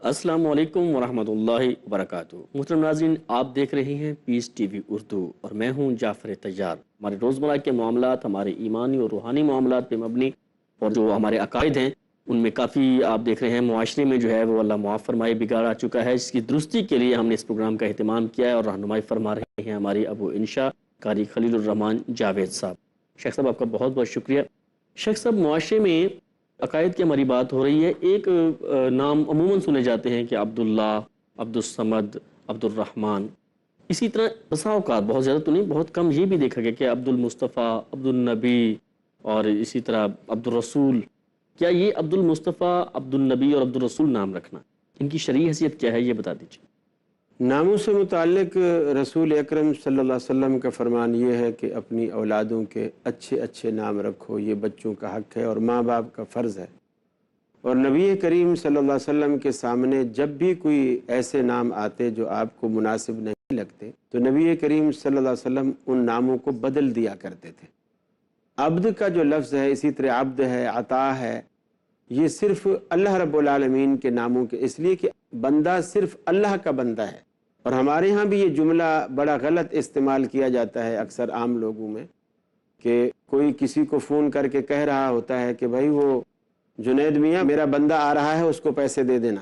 السلام علیکم ورحمۃ اللہ وبرکاتہ۔ محترم ناظرین، آپ دیکھ رہے ہیں پیس ٹی وی اردو اور میں ہوں جعفر تیار۔ ہمارے روزمرہ کے معاملات ہمارے ایمانی اور روحانی معاملات پہ مبنی، اور جو ہمارے عقائد ہیں ان میں کافی آپ دیکھ رہے ہیں معاشرے میں جو ہے وہ اللہ معاف فرمائے بگاڑ آ چکا ہے، جس کی درستی کے لیے ہم نے اس پروگرام کا اہتمام کیا ہے اور رہنمائی فرما رہے ہیں ہماری ابو انشا قاری خلیل الرحمان جاوید صاحب۔ شیخ صاحب آپ کا بہت بہت شکریہ۔ شیخ صاحب، معاشرے میں عقائد کی ہماری بات ہو رہی ہے، ایک نام عموماً سنے جاتے ہیں کہ عبداللہ، عبد الصمد، عبد الرحمن۔ اسی طرح بسا اوقات، بہت زیادہ تو نہیں، بہت کم یہ بھی دیکھا گیا کہ عبد المصطفیٰ، عبد النبی اور اسی طرح عبد الرسول۔ کیا یہ عبد المصطفیٰ، عبد النبی اور عبد الرسول نام رکھنا، ان کی شرعی حیثیت کیا ہے، یہ بتا دیجیے۔ ناموں سے متعلق رسول اکرم صلی اللہ علیہ وسلم کا فرمان یہ ہے کہ اپنی اولادوں کے اچھے اچھے نام رکھو، یہ بچوں کا حق ہے اور ماں باپ کا فرض ہے۔ اور نبی کریم صلی اللہ علیہ وسلم کے سامنے جب بھی کوئی ایسے نام آتے جو آپ کو مناسب نہیں لگتے تو نبی کریم صلی اللہ علیہ وسلم ان ناموں کو بدل دیا کرتے تھے۔ عبد کا جو لفظ ہے، اسی طرح عبد ہے، عطا ہے، یہ صرف اللہ رب العالمین کے ناموں کے، اس لیے کہ بندہ صرف اللہ کا بندہ ہے۔ اور ہمارے ہاں بھی یہ جملہ بڑا غلط استعمال کیا جاتا ہے اکثر عام لوگوں میں، کہ کوئی کسی کو فون کر کے کہہ رہا ہوتا ہے کہ بھائی وہ جنید میاں میرا بندہ آ رہا ہے، اس کو پیسے دے دینا۔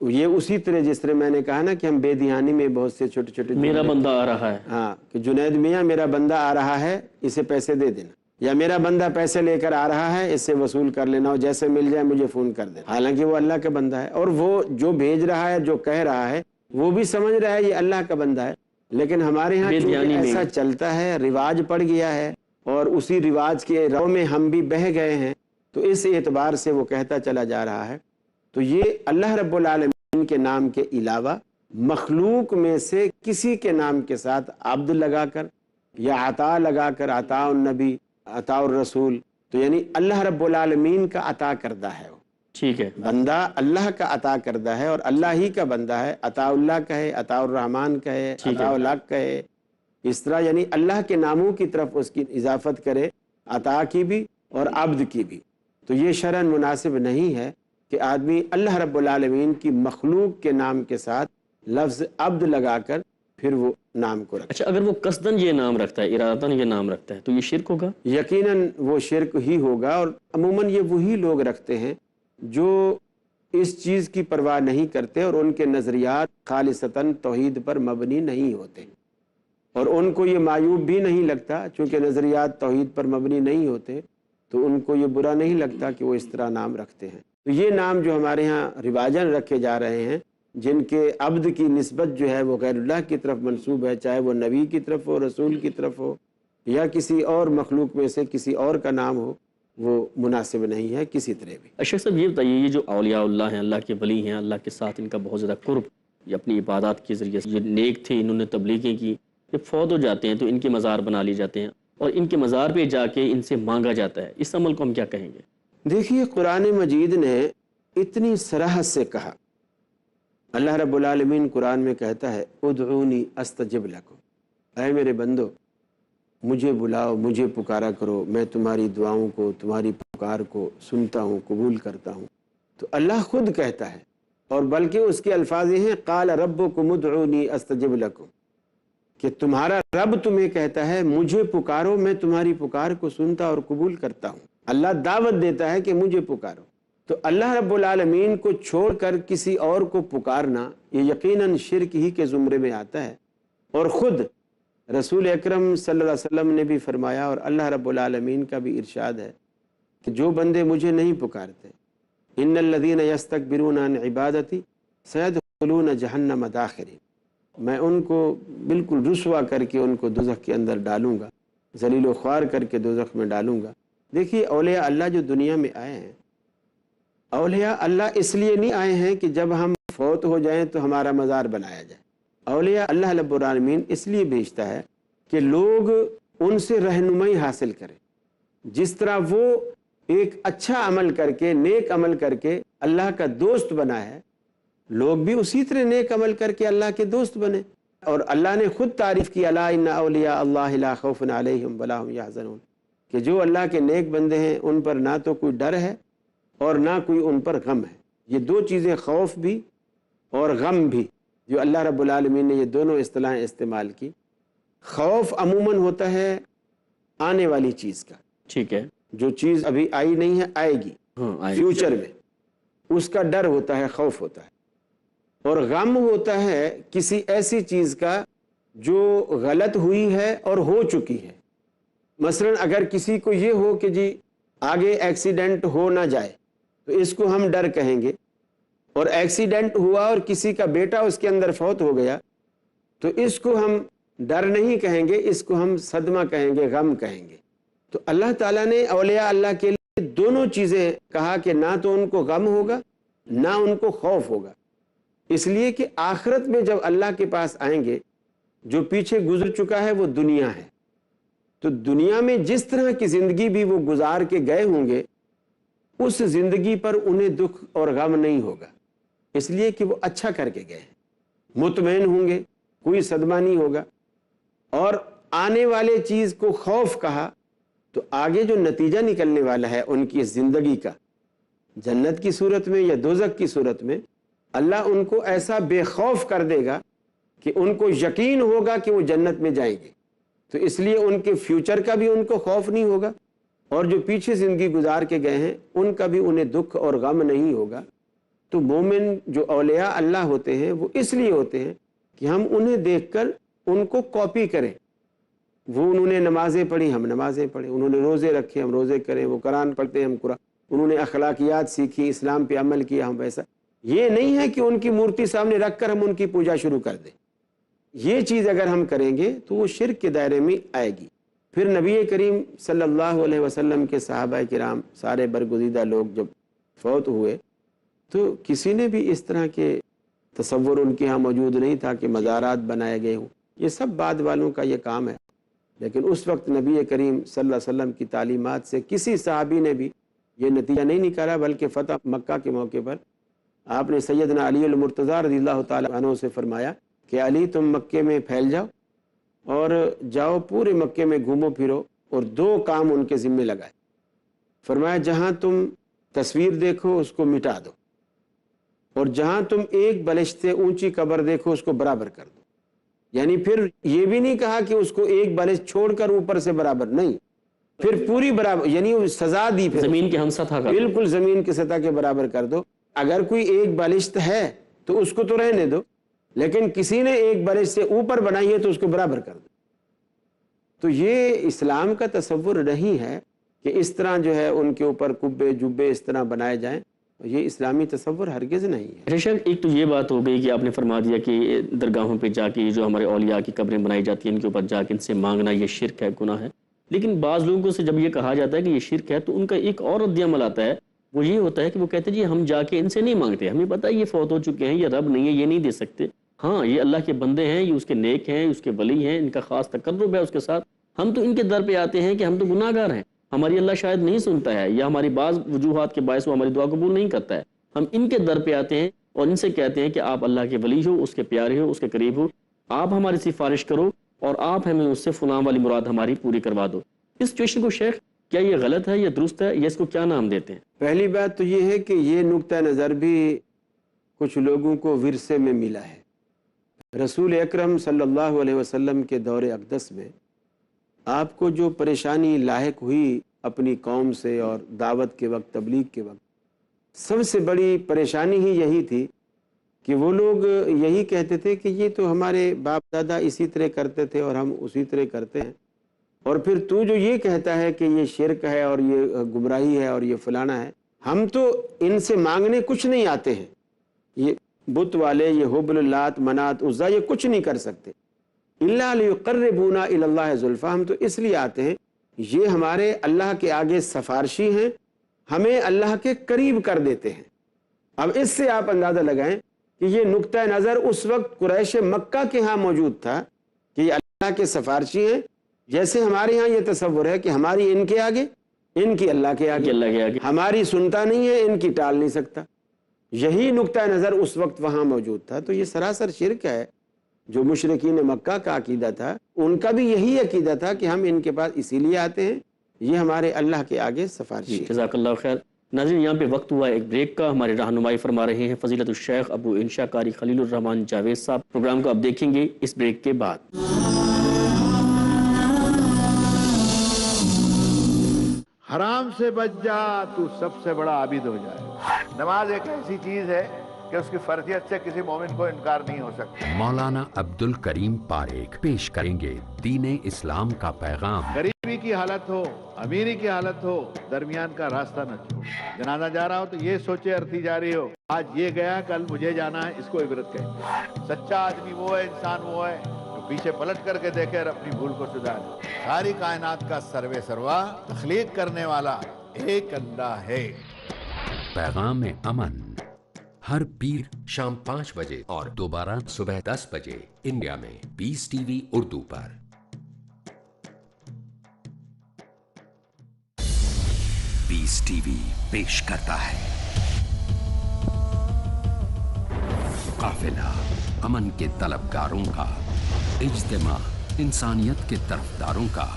یہ اسی طرح جس طرح میں نے کہا نا کہ ہم بے دھیانی میں بہت سے چھوٹے چھوٹے میرا بندہ آ رہا ہے، ہاں، کہ جنید میاں میرا بندہ آ رہا ہے، اسے پیسے دے دینا، یا میرا بندہ پیسے لے کر آ رہا ہے، اس سے وصول کر لینا اور جیسے مل جائے مجھے فون کر دینا۔ حالانکہ وہ اللہ کا بندہ ہے، اور وہ جو بھیج رہا ہے، جو کہہ رہا ہے، وہ بھی سمجھ رہا ہے یہ اللہ کا بندہ ہے، لیکن ہمارے ہاں چونکہ ایسا چلتا ہے، رواج پڑ گیا ہے، اور اسی رواج کے رو میں ہم بھی بہہ گئے ہیں، تو اس اعتبار سے وہ کہتا چلا جا رہا ہے۔ تو یہ اللہ رب العالمین کے نام کے علاوہ مخلوق میں سے کسی کے نام کے ساتھ عبد لگا کر یا عطا لگا کر، عطا النبی، عطا الرسول، تو یعنی اللہ رب العالمین کا عطا کردہ ہے وہ، ٹھیک ہے، بندہ اللہ کا عطا کردہ ہے اور اللہ ہی کا بندہ ہے۔ عطا اللہ کہے، عطا الرحمن کہے، عطا الحق کہے، اس طرح یعنی اللہ کے ناموں کی طرف اس کی اضافت کرے، عطا کی بھی اور عبد کی بھی۔ تو یہ شرعاً مناسب نہیں ہے کہ آدمی اللہ رب العالمین کی مخلوق کے نام کے ساتھ لفظ عبد لگا کر پھر وہ نام کو رکھے۔ اچھا، اگر وہ قصداً یہ نام رکھتا ہے، ارادتاً یہ نام رکھتا ہے، تو یہ شرک ہوگا؟ یقیناً وہ شرک ہی ہوگا، اور عموماً یہ وہی لوگ رکھتے ہیں جو اس چیز کی پرواہ نہیں کرتے اور ان کے نظریات خالصتاً توحید پر مبنی نہیں ہوتے، اور ان کو یہ معیوب بھی نہیں لگتا، چونکہ نظریات توحید پر مبنی نہیں ہوتے تو ان کو یہ برا نہیں لگتا کہ وہ اس طرح نام رکھتے ہیں۔ تو یہ نام جو ہمارے ہاں رواجاً رکھے جا رہے ہیں، جن کے عبد کی نسبت جو ہے وہ غیر اللہ کی طرف منسوب ہے، چاہے وہ نبی کی طرف ہو، رسول کی طرف ہو، یا کسی اور مخلوق میں سے کسی اور کا نام ہو، وہ مناسب نہیں ہے کسی طرح بھی۔ شیخ صاحب یہ بتائیے، یہ جو اولیاء اللہ ہیں، اللہ کے ولی ہیں، اللہ کے ساتھ ان کا بہت زیادہ قرب، یہ اپنی عبادات کے ذریعے سے یہ نیک تھے، انہوں نے تبلیغیں کی، یہ فوت ہو جاتے ہیں تو ان کے مزار بنا لیے جاتے ہیں اور ان کے مزار پہ جا کے ان سے مانگا جاتا ہے، اس عمل کو ہم کیا کہیں گے؟ دیکھیے، قرآن مجید نے اتنی صراحت سے کہا، اللہ رب العالمین قرآن میں کہتا ہے ادعونی استجب لکم، اے میرے بندو مجھے بلاؤ، مجھے پکارا کرو، میں تمہاری دعاؤں کو، تمہاری پکار کو سنتا ہوں، قبول کرتا ہوں۔ تو اللہ خود کہتا ہے، اور بلکہ اس کے الفاظ یہ ہیں قال ربکم ادعونی استجب لکم، کہ تمہارا رب تمہیں کہتا ہے مجھے پکارو، میں تمہاری پکار کو سنتا اور قبول کرتا ہوں۔ اللہ دعوت دیتا ہے کہ مجھے پکارو۔ تو اللہ رب العالمین کو چھوڑ کر کسی اور کو پکارنا یہ یقیناً شرک ہی کے زمرے میں آتا ہے، اور خود رسول اکرم صلی اللہ علیہ وسلم نے بھی فرمایا، اور اللہ رب العالمین کا بھی ارشاد ہے کہ جو بندے مجھے نہیں پکارتے، ان الذین یستکبرون عن عبادتی سیدخلون جہنم داخرین، میں ان کو بالکل رسوا کر کے ان کو دوزخ کے اندر ڈالوں گا، ذلیل و خوار کر کے دوزخ میں ڈالوں گا۔ دیکھیے، اولیاء اللہ جو دنیا میں آئے ہیں، اولیاء اللہ اس لیے نہیں آئے ہیں کہ جب ہم فوت ہو جائیں تو ہمارا مزار بنایا جائے۔ اولیاء اللہ رب العالمین اس لیے بھیجتا ہے کہ لوگ ان سے رہنمائی حاصل کریں، جس طرح وہ ایک اچھا عمل کر کے، نیک عمل کر کے اللہ کا دوست بنا ہے، لوگ بھی اسی طرح نیک عمل کر کے اللہ کے دوست بنے۔ اور اللہ نے خود تعریف کی الا ان اولیاء اللہ لا خوف علیہم ولا هم یحزنون، کہ جو اللہ کے نیک بندے ہیں ان پر نہ تو کوئی ڈر ہے اور نہ کوئی ان پر غم ہے۔ یہ دو چیزیں، خوف بھی اور غم بھی، جو اللہ رب العالمین نے یہ دونوں اصطلاحیں استعمال کی۔ خوف عموماً ہوتا ہے آنے والی چیز کا، ٹھیک ہے، جو چیز ابھی آئی نہیں ہے آئے گی ہاں آئے فیوچر میں، اس کا ڈر ہوتا ہے، خوف ہوتا ہے۔ اور غم ہوتا ہے کسی ایسی چیز کا جو غلط ہوئی ہے اور ہو چکی ہے۔ مثلا اگر کسی کو یہ ہو کہ جی آگے ایکسیڈنٹ ہو نہ جائے تو اس کو ہم ڈر کہیں گے، اور ایکسیڈنٹ ہوا اور کسی کا بیٹا اس کے اندر فوت ہو گیا تو اس کو ہم ڈر نہیں کہیں گے، اس کو ہم صدمہ کہیں گے، غم کہیں گے۔ تو اللہ تعالیٰ نے اولیاء اللہ کے لیے دونوں چیزیں کہا کہ نہ تو ان کو غم ہوگا نہ ان کو خوف ہوگا، اس لیے کہ آخرت میں جب اللہ کے پاس آئیں گے، جو پیچھے گزر چکا ہے وہ دنیا ہے، تو دنیا میں جس طرح کی زندگی بھی وہ گزار کے گئے ہوں گے، اس زندگی پر انہیں دکھ اور غم نہیں ہوگا، اس لیے کہ وہ اچھا کر کے گئے ہیں، مطمئن ہوں گے، کوئی صدمہ نہیں ہوگا۔ اور آنے والے چیز کو خوف کہا تو آگے جو نتیجہ نکلنے والا ہے ان کی زندگی کا، جنت کی صورت میں یا دوزخ کی صورت میں، اللہ ان کو ایسا بے خوف کر دے گا کہ ان کو یقین ہوگا کہ وہ جنت میں جائیں گے، تو اس لیے ان کے فیوچر کا بھی ان کو خوف نہیں ہوگا، اور جو پیچھے زندگی گزار کے گئے ہیں ان کا بھی انہیں دکھ اور غم نہیں ہوگا۔ تو مومن جو اولیاء اللہ ہوتے ہیں وہ اس لیے ہوتے ہیں کہ ہم انہیں دیکھ کر ان کو کاپی کریں۔ وہ انہوں نے نمازیں پڑھی، ہم نمازیں پڑھیں، انہوں نے روزے رکھے، ہم روزے کریں، وہ قرآن پڑھتے ہیں، ہم قرآن، انہوں نے اخلاقیات سیکھی، اسلام پہ عمل کیا، ہم ویسا۔ یہ نہیں ہے کہ ان کی مورتی سامنے رکھ کر ہم ان کی پوجا شروع کر دیں، یہ چیز اگر ہم کریں گے تو وہ شرک کے دائرے میں آئے گی۔ پھر نبی کریم صلی اللہ علیہ وسلم کے صحابہ کرام سارے برگزیدہ لوگ جب فوت ہوئے تو کسی نے بھی اس طرح کے تصور ان کے ہاں موجود نہیں تھا کہ مزارات بنائے گئے ہوں، یہ سب بعد والوں کا یہ کام ہے۔ لیکن اس وقت نبی کریم صلی اللہ علیہ وسلم کی تعلیمات سے کسی صحابی نے بھی یہ نتیجہ نہیں نکالا، بلکہ فتح مکہ کے موقع پر آپ نے سیدنا علی المرتضیٰ رضی اللہ تعالی عنہ سے فرمایا کہ علی تم مکے میں پھیل جاؤ اور جاؤ پورے مکے میں گھومو پھرو، اور دو کام ان کے ذمے لگائے۔ فرمایا جہاں تم تصویر دیکھو اس کو مٹا دو، اور جہاں تم ایک بلشت سے اونچی قبر دیکھو اس کو برابر کر دو۔ یعنی پھر یہ بھی نہیں کہا کہ اس کو ایک بلشت چھوڑ کر اوپر سے برابر، نہیں، پھر پوری برابر، یعنی سزا دی، پھر زمین کے ہم سطح کا، بالکل زمین کی سطح کے برابر کر دو۔ اگر کوئی ایک بلشت ہے تو اس کو تو رہنے دو، لیکن کسی نے ایک بلشت سے اوپر بنائی ہے تو اس کو برابر کر دو۔ تو یہ اسلام کا تصور نہیں ہے کہ اس طرح جو ہے ان کے اوپر کبے جبے اس طرح بنائے جائیں، یہ اسلامی تصور ہرگز نہیں ہے۔ بے شک ایک تو یہ بات ہو گئی کہ آپ نے فرما دیا کہ درگاہوں پہ جا کے جو ہمارے اولیاء کی قبریں بنائی جاتی ہیں ان کے اوپر جا کے ان سے مانگنا یہ شرک ہے، گناہ ہے۔ لیکن بعض لوگوں سے جب یہ کہا جاتا ہے کہ یہ شرک ہے تو ان کا ایک اور رد عمل آتا ہے، وہ یہ ہوتا ہے کہ وہ کہتے ہیں جی ہم جا کے ان سے نہیں مانگتے، ہمیں پتہ ہے یہ فوت ہو چکے ہیں، یہ رب نہیں ہے، یہ نہیں دے سکتے، ہاں یہ اللہ کے بندے ہیں، یہ اس کے نیک ہیں، اس کے ولی ہیں، ان کا خاص تقرب ہے اس کے ساتھ، ہم تو ان کے در پہ آتے ہیں کہ ہم تو گناہ گار ہیں، ہماری اللہ شاید نہیں سنتا ہے، یا ہماری بعض وجوہات کے باعث وہ ہماری دعا قبول نہیں کرتا ہے، ہم ان کے در پہ آتے ہیں اور ان سے کہتے ہیں کہ آپ اللہ کے ولی ہو، اس کے پیارے ہو، اس کے قریب ہو، آپ ہماری سفارش کرو اور آپ ہمیں اس سے فلاں والی مراد ہماری پوری کروا دو۔ اس سچویشن کو شیخ کیا یہ غلط ہے یا درست ہے، یا اس کو کیا نام دیتے ہیں؟ پہلی بات تو یہ ہے کہ یہ نقطہ نظر بھی کچھ لوگوں کو ورثے میں ملا ہے۔ رسول اکرم صلی اللہ علیہ وسلم کے دور اقدس میں آپ کو جو پریشانی لاحق ہوئی اپنی قوم سے اور دعوت کے وقت، تبلیغ کے وقت، سب سے بڑی پریشانی ہی یہی تھی کہ وہ لوگ یہی کہتے تھے کہ یہ تو ہمارے باپ دادا اسی طرح کرتے تھے اور ہم اسی طرح کرتے ہیں، اور پھر تو جو یہ کہتا ہے کہ یہ شرک ہے اور یہ گمراہی ہے اور یہ فلانا ہے، ہم تو ان سے مانگنے کچھ نہیں آتے ہیں، یہ بت والے، یہ حبل، لات، منات، عزا، یہ کچھ نہیں کر سکتے، الا لیقربونا الی اللہ زلفی، ہم تو اس لیے آتے ہیں یہ ہمارے اللہ کے آگے سفارشی ہیں، ہمیں اللہ کے قریب کر دیتے ہیں۔ اب اس سے آپ اندازہ لگائیں کہ یہ نقطہ نظر اس وقت قریش مکہ کے ہاں موجود تھا کہ یہ اللہ کے سفارشی ہیں، جیسے ہمارے ہاں یہ تصور ہے کہ ہماری ان کے آگے، ان کی اللہ کے آگے، اللہ کے آگے ہماری سنتا نہیں ہے، ان کی ٹال نہیں سکتا۔ یہی نقطہ نظر اس وقت وہاں موجود تھا، تو یہ سراسر شرک ہے۔ جو مشرکین مکہ کا عقیدہ تھا ان کا بھی یہی عقیدہ تھا کہ ہم ان کے پاس اسی لیے آتے ہیں، یہ ہمارے اللہ کے آگے سفارشی ہیں۔ جزاک اللہ خیر۔ ناظرین یہاں پہ وقت ہوا ایک بریک کا. ہمارے رہنمائی فرما رہے ہیں فضیلت الشیخ ابو انشا قاری خلیل الرحمان جاوید صاحب. پروگرام کو اب دیکھیں گے اس بریک کے بعد. حرام سے بچ جا تو سب سے بڑا عابد ہو جائے. نماز ایک ایسی چیز ہے کہ اس کی فرضیت سے کسی مومن کو انکار نہیں ہو سکتا. مولانا عبد الکریم پاریک پیش کریں گے دین اسلام کا پیغام. غریبی کی حالت ہو، امیری کی حالت ہو، درمیان کا راستہ نہ چھوڑ. جنازہ جا رہا ہو تو یہ سوچے ارتھی جا رہی ہو آج یہ گیا کل مجھے جانا ہے، اس کو عبرت کہیں گے. سچا آدمی وہ ہے، انسان وہ ہے جو پیچھے پلٹ کر کے دیکھے اور اپنی بھول کو سدھارے. ساری کائنات کا سروے سروا تخلیق کرنے والا ایک اللہ ہے. پیغام امن ہر پیر شام 5 بجے اور دوبارہ صبح 10 بجے انڈیا میں پیس ٹی وی اردو پر. پیس ٹی وی پیش کرتا ہے قافلہ امن کے طلبگاروں کا، اجتماع انسانیت کے طرفداروں کا.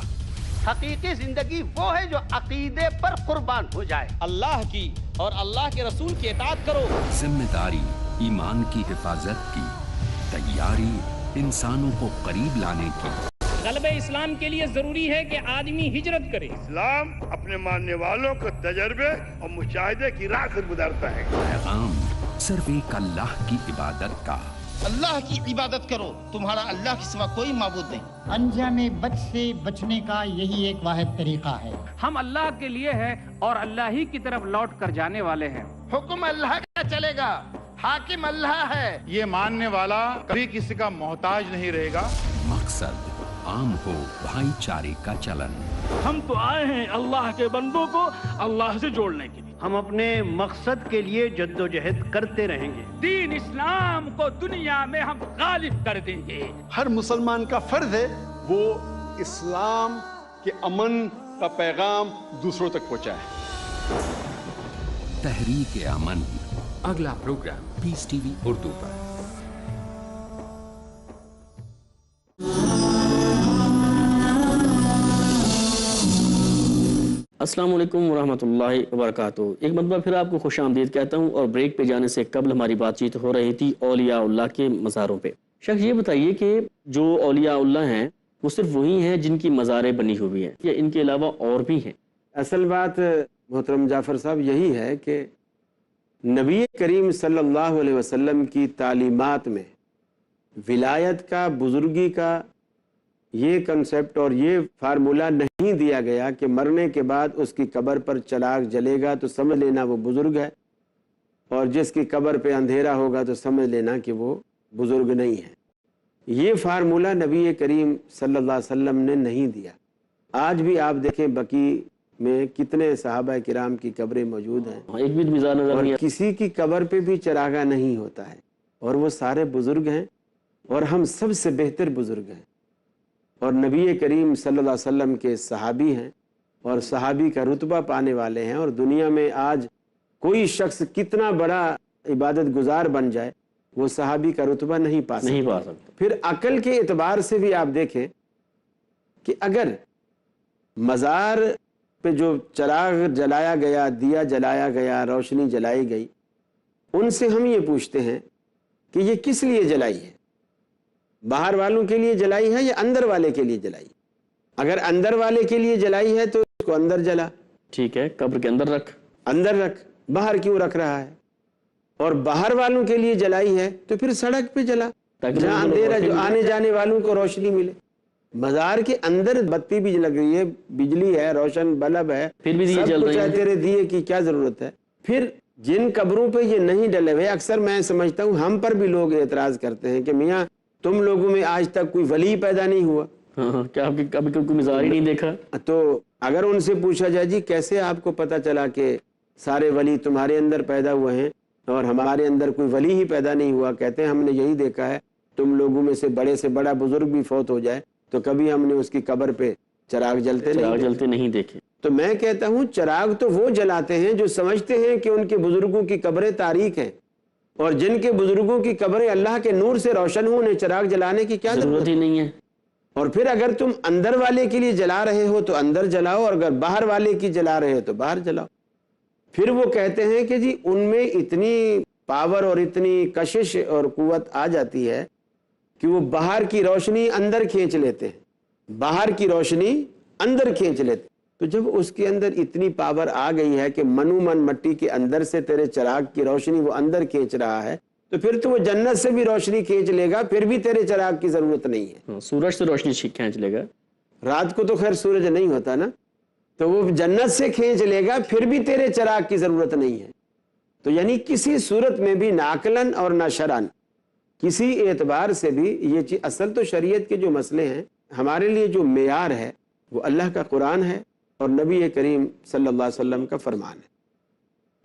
حقیقی زندگی وہ ہے جو عقیدے پر قربان ہو جائے. اللہ کی اور اللہ کے رسول کی اطاعت کرو. ذمہ داری ایمان کی حفاظت کی، تیاری انسانوں کو قریب لانے کی. غلبہ اسلام کے لیے ضروری ہے کہ آدمی ہجرت کرے. اسلام اپنے ماننے والوں کو تجربے اور مشاہدے کی راہ سے گزارتا ہے. پیغام صرف ایک اللہ کی عبادت کا. اللہ کی عبادت کرو، تمہارا اللہ کے سوا کوئی معبود نہیں. انجانے بد سے بچنے کا یہی ایک واحد طریقہ ہے. ہم اللہ کے لیے ہیں اور اللہ ہی کی طرف لوٹ کر جانے والے ہیں. حکم اللہ کا چلے گا، حاکم اللہ ہے. یہ ماننے والا کبھی کسی کا محتاج نہیں رہے گا. مقصد عام ہو بھائی چارے کا چلن. ہم تو آئے ہیں اللہ کے بندوں کو اللہ سے جوڑنے کے لیے. ہم اپنے مقصد کے لیے جدوجہد کرتے رہیں گے. دین اسلام کو دنیا میں ہم غالب کر دیں گے. ہر مسلمان کا فرض ہے وہ اسلام کے امن کا پیغام دوسروں تک پہنچائے. تحریک امن اگلا پروگرام پیس ٹی وی اردو پر. السلام علیکم ورحمۃ اللہ وبرکاتہ. ایک مرتبہ پھر آپ کو خوش آمدید کہتا ہوں. اور بریک پہ جانے سے قبل ہماری بات چیت ہو رہی تھی اولیاء اللہ کے مزاروں پہ. شخص یہ بتائیے کہ جو اولیاء اللہ ہیں وہ صرف وہی ہیں جن کی مزاریں بنی ہوئی ہیں یا ان کے علاوہ اور بھی ہیں؟ اصل بات محترم جعفر صاحب یہی ہے کہ نبی کریم صلی اللہ علیہ وسلم کی تعلیمات میں ولایت کا، بزرگی کا یہ کنسپٹ اور یہ فارمولہ نہیں دیا گیا کہ مرنے کے بعد اس کی قبر پر چراغ جلے گا تو سمجھ لینا وہ بزرگ ہے، اور جس کی قبر پہ اندھیرا ہوگا تو سمجھ لینا کہ وہ بزرگ نہیں ہے. یہ فارمولہ نبی کریم صلی اللہ علیہ وسلم نے نہیں دیا. آج بھی آپ دیکھیں بقیع میں کتنے صحابہ کرام کی قبریں موجود ہیں، ایک بھی مزار نظر اور نہیں کسی کی قبر پہ بھی چراغا نہیں ہوتا ہے، اور وہ سارے بزرگ ہیں اور ہم سب سے بہتر بزرگ ہیں، اور نبی کریم صلی اللہ علیہ وسلم کے صحابی ہیں اور صحابی کا رتبہ پانے والے ہیں. اور دنیا میں آج کوئی شخص کتنا بڑا عبادت گزار بن جائے وہ صحابی کا رتبہ نہیں پا سکتا. پھر عقل کے اعتبار سے بھی آپ دیکھیں کہ اگر مزار پہ جو چراغ جلایا گیا، دیا جلایا گیا، روشنی جلائی گئی، ان سے ہم یہ پوچھتے ہیں کہ یہ کس لیے جلائی ہے؟ باہر والوں کے لیے جلائی ہے یا اندر والے کے لیے جلائی؟ اگر اندر والے کے لیے جلائی ہے تو اس کو اندر جلا، ٹھیک ہے، قبر کے اندر رکھ، اندر رکھ، باہر کیوں رکھ رہا ہے؟ اور باہر والوں کے لیے جلائی ہے تو پھر سڑک پہ جلا جہاں اندھیرا، جو آنے جانے والوں کو روشنی ملے. مزار کے اندر بتی بھی لگ رہی ہے، بجلی ہے، روشن بلب ہے، پھر بھی دیے جل رہے ہیں. تیرے دیے کی کیا ضرورت ہے؟ پھر جن قبروں پہ یہ نہیں ڈلے ہوئے، اکثر میں سمجھتا ہوں ہم پر بھی لوگ اعتراض کرتے ہیں کہ میاں تم لوگوں میں آج تک کوئی ولی پیدا نہیں ہوا. کیا آپ کی کبھی کوئی مزار ہی نہیں دیکھا؟ تو اگر ان سے پوچھا جائے جی کیسے آپ کو پتا چلا کہ سارے ولی تمہارے اندر پیدا ہوئے ہیں اور ہمارے اندر کوئی ولی ہی پیدا نہیں ہوا؟ کہتے ہیں ہم نے یہی دیکھا ہے، تم لوگوں میں سے بڑے بزرگ بھی فوت ہو جائے تو کبھی ہم نے اس کی قبر پہ چراغ جلتے نہیں دیکھے. تو میں کہتا ہوں چراغ تو وہ جلاتے ہیں جو سمجھتے ہیں کہ ان کے بزرگوں کی قبریں تاریک ہیں، اور جن کے بزرگوں کی قبریں اللہ کے نور سے روشن ہوں، انہیں چراغ جلانے کی کیا ضرورت ہی نہیں ہے. اور پھر اگر تم اندر والے کے لیے جلا رہے ہو تو اندر جلاؤ، اور اگر باہر والے کی جلا رہے ہو تو باہر جلاؤ. پھر وہ کہتے ہیں کہ جی ان میں اتنی پاور اور اتنی کشش اور قوت آ جاتی ہے کہ وہ باہر کی روشنی اندر کھینچ لیتے ہیں، باہر کی روشنی اندر کھینچ لیتے۔ تو جب اس کے اندر اتنی پاور آ گئی ہے کہ منو من مٹی کے اندر سے تیرے چراغ کی روشنی وہ اندر کھینچ رہا ہے، تو پھر تو وہ جنت سے بھی روشنی کھینچ لے گا، پھر بھی تیرے چراغ کی ضرورت نہیں ہے۔ سورج سے روشنی کھینچ لے گا، رات کو تو خیر سورج نہیں ہوتا نا، تو وہ جنت سے کھینچ لے گا، پھر بھی تیرے چراغ کی ضرورت نہیں ہے۔ تو یعنی کسی صورت میں بھی نہ عقلاً اور نہ شرعاً کسی اعتبار سے بھی یہ چیز، اصل تو شریعت کے جو مسئلے ہیں ہمارے لیے جو معیار ہے وہ اللہ کا قرآن ہے اور نبی کریم صلی اللہ علیہ وسلم کا فرمان ہے،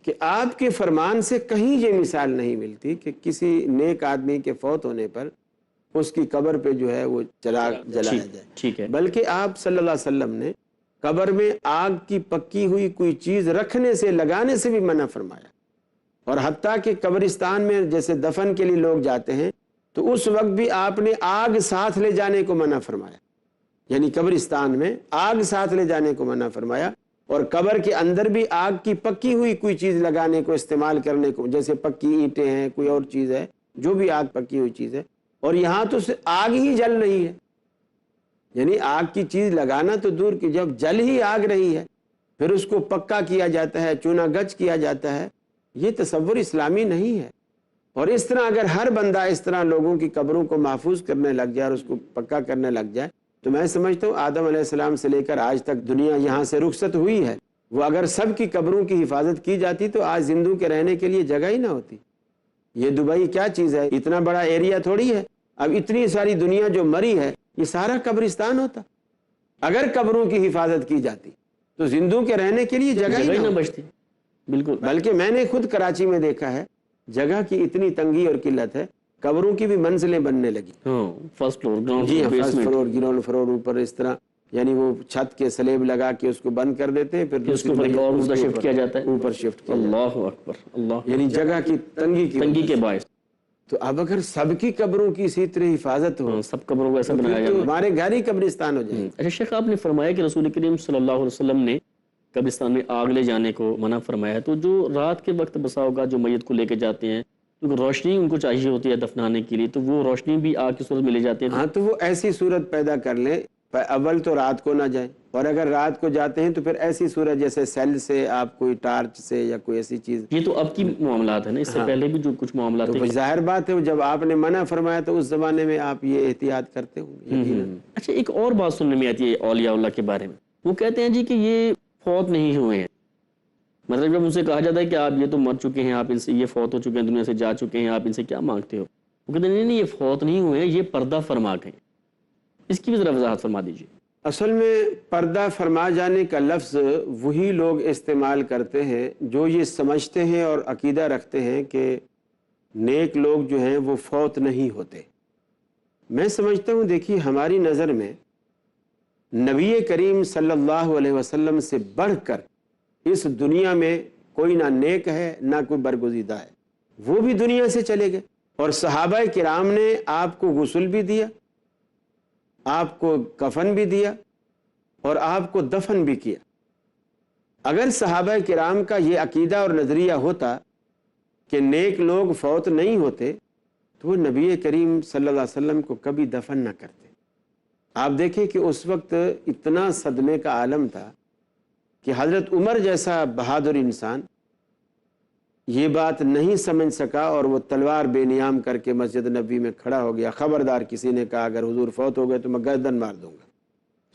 کہ آپ کے فرمان سے کہیں یہ مثال نہیں ملتی کہ کسی نیک آدمی کے فوت ہونے پر اس کی قبر پہ جو ہے وہ چراغ جلایا جائے، ٹھیک ہے، بلکہ آپ صلی اللہ علیہ وسلم نے قبر میں آگ کی پکی ہوئی کوئی چیز رکھنے سے، لگانے سے بھی منع فرمایا، اور حتیٰ کہ قبرستان میں جیسے دفن کے لیے لوگ جاتے ہیں تو اس وقت بھی آپ نے آگ ساتھ لے جانے کو منع فرمایا، یعنی قبرستان میں آگ ساتھ لے جانے کو منع فرمایا، اور قبر کے اندر بھی آگ کی پکی ہوئی کوئی چیز لگانے کو، استعمال کرنے کو، جیسے پکی اینٹیں ہیں، کوئی اور چیز ہے، جو بھی آگ پکی ہوئی چیز ہے، اور یہاں تو آگ ہی جل رہی ہے، یعنی آگ کی چیز لگانا تو دور کی، جب جل ہی آگ رہی ہے پھر اس کو پکا کیا جاتا ہے، چونا گچ کیا جاتا ہے، یہ تصور اسلامی نہیں ہے۔ اور اس طرح اگر ہر بندہ اس طرح لوگوں کی قبروں کو محفوظ کرنے لگ جائے اور اس کو پکا کرنے لگ جائے، تو میں سمجھتا ہوں آدم علیہ السلام سے لے کر آج تک دنیا یہاں سے رخصت ہوئی ہے، وہ اگر سب کی قبروں کی حفاظت کی جاتی تو آج زندوں کے رہنے کے لیے جگہ ہی نہ ہوتی۔ یہ دبئی کیا چیز ہے، اتنا بڑا ایریا تھوڑی ہے، اب اتنی ساری دنیا جو مری ہے یہ سارا قبرستان ہوتا۔ اگر قبروں کی حفاظت کی جاتی تو زندوں کے رہنے کے لیے جگہ ہی نہ بچتی، بالکل۔ بلکہ میں نے خود کراچی میں دیکھا ہے، جگہ کی اتنی تنگی اور قلت ہے، قبروں کی بھی منزلیں بننے لگی، فرسٹ فلور، گراؤنڈ جی floor, first floor, ground floor, اوپر اس طرح، یعنی وہ چھت کے سلیب لگا کے اس کو بند کر دیتے ہیں، پھر اس کو اوپر شفٹ کیا جاتا ہے، اوپر شفٹ کیا جاتا اللہ اکبر، اللہ، ہے، یعنی جگہ کی تنگی کے باعث۔ تو اب اگر سب کی قبروں کی اسی طرح حفاظت ہو، سب قبروں کو ایسا تو بنایا پھر جائے، تو ہمارے گھر ہی قبرستان ہو جائے۔ اچھا شیخ، آپ نے فرمایا کہ رسول کریم صلی اللہ علیہ وسلم نے قبرستان میں آگ لے جانے کو منع فرمایا ہے، تو جو رات کے وقت بسا ہوگا جو میت کو لے کے جاتے ہیں تو روشنی ان کو چاہیے ہوتی ہے دفنانے کے لیے، تو وہ روشنی بھی آگ کی صورت میں لے جاتے ہیں؟ ہاں، تو وہ ایسی صورت پیدا کر لیں، اول تو رات کو نہ جائیں، اور اگر رات کو جاتے ہیں تو پھر ایسی صورت جیسے سیل سے آپ کوئی ٹارچ سے یا کوئی ایسی چیز۔ یہ تو اب کی معاملات ہیں نا، اس سے پہلے بھی جو کچھ معاملات تو ظاہر بات ہے جب آپ نے منع فرمایا تو اس زمانے میں آپ یہ احتیاط کرتے ہوں گے۔ اچھا، ایک اور بات سننے میں آتی ہے اولیاء اللہ کے بارے میں، وہ کہتے ہیں جی کہ یہ فوت نہیں ہوئے ہیں، مطلب جب ان سے کہا جاتا ہے کہ آپ یہ تو مر چکے ہیں، آپ ان سے، یہ فوت ہو چکے ہیں، دنیا سے جا چکے ہیں، آپ ان سے کیا مانگتے ہو؟ وہ کہتے ہیں نہیں، یہ فوت نہیں ہوئے ہیں، یہ پردہ فرما گئے۔ اس کی بھی ذرا وضاحت فرما دیجیے۔ اصل میں پردہ فرما جانے کا لفظ وہی لوگ استعمال کرتے ہیں جو یہ سمجھتے ہیں اور عقیدہ رکھتے ہیں کہ نیک لوگ جو ہیں وہ فوت نہیں ہوتے۔ میں سمجھتا ہوں، دیکھیے ہماری نظر میں نبی کریم صلی اللہ علیہ وسلم سے بڑھ کر اس دنیا میں کوئی نہ نیک ہے نہ کوئی برگزیدہ ہے، وہ بھی دنیا سے چلے گئے، اور صحابہ کرام نے آپ کو غسل بھی دیا، آپ کو کفن بھی دیا، اور آپ کو دفن بھی کیا۔ اگر صحابہ کرام کا یہ عقیدہ اور نظریہ ہوتا کہ نیک لوگ فوت نہیں ہوتے تو وہ نبی کریم صلی اللہ علیہ وسلم کو کبھی دفن نہ کرتے۔ آپ دیکھیں کہ اس وقت اتنا صدمے کا عالم تھا کہ حضرت عمر جیسا بہادر انسان یہ بات نہیں سمجھ سکا، اور وہ تلوار بے نیام کر کے مسجد نبی میں کھڑا ہو گیا۔ خبردار، کسی نے کہا اگر حضور فوت ہو گئے تو میں گردن مار دوں گا۔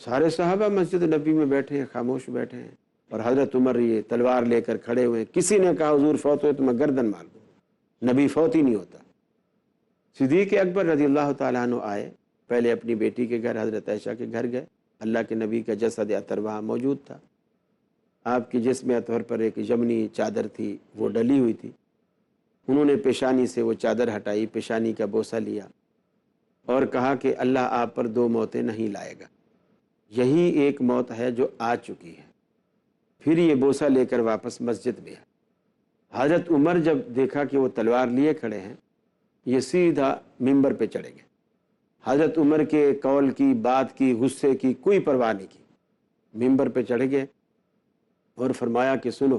سارے صحابہ مسجد نبی میں بیٹھے ہیں، خاموش بیٹھے ہیں، اور حضرت عمر یہ تلوار لے کر کھڑے ہوئے ہیں۔ کسی نے کہا حضور فوت ہوئے تو میں گردن مار دوں گا، نبی فوت ہی نہیں ہوتا۔ صدیق اکبر رضی اللہ تعالیٰ عنہ آئے، پہلے اپنی بیٹی کے گھر حضرت عائشہ کے گھر گئے، اللہ کے نبی کا جسد اطہر وہاں موجود تھا، آپ کی جسم اطہر پر ایک یمنی چادر تھی، وہ ڈلی ہوئی تھی۔ انہوں نے پیشانی سے وہ چادر ہٹائی، پیشانی کا بوسہ لیا اور کہا کہ اللہ آپ پر دو موتیں نہیں لائے گا، یہی ایک موت ہے جو آ چکی ہے۔ پھر یہ بوسہ لے کر واپس مسجد میں آئے۔ حضرت عمر جب دیکھا کہ وہ تلوار لیے کھڑے ہیں، یہ سیدھا ممبر پہ چڑھے گئے۔ حضرت عمر کے قول کی، بات کی، غصے کی کوئی پرواہ نہیں کی، ممبر پہ چڑھ گئے اور فرمایا کہ سنو،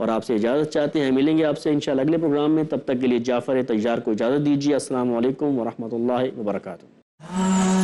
اور آپ سے اجازت چاہتے ہیں. ملیں گے آپ سے انشاءاللہ اگلے پروگرام میں. تب تک کے لیے جعفر تیار کو اجازت دیجیے. السلام علیکم ورحمۃ اللہ وبرکاتہ.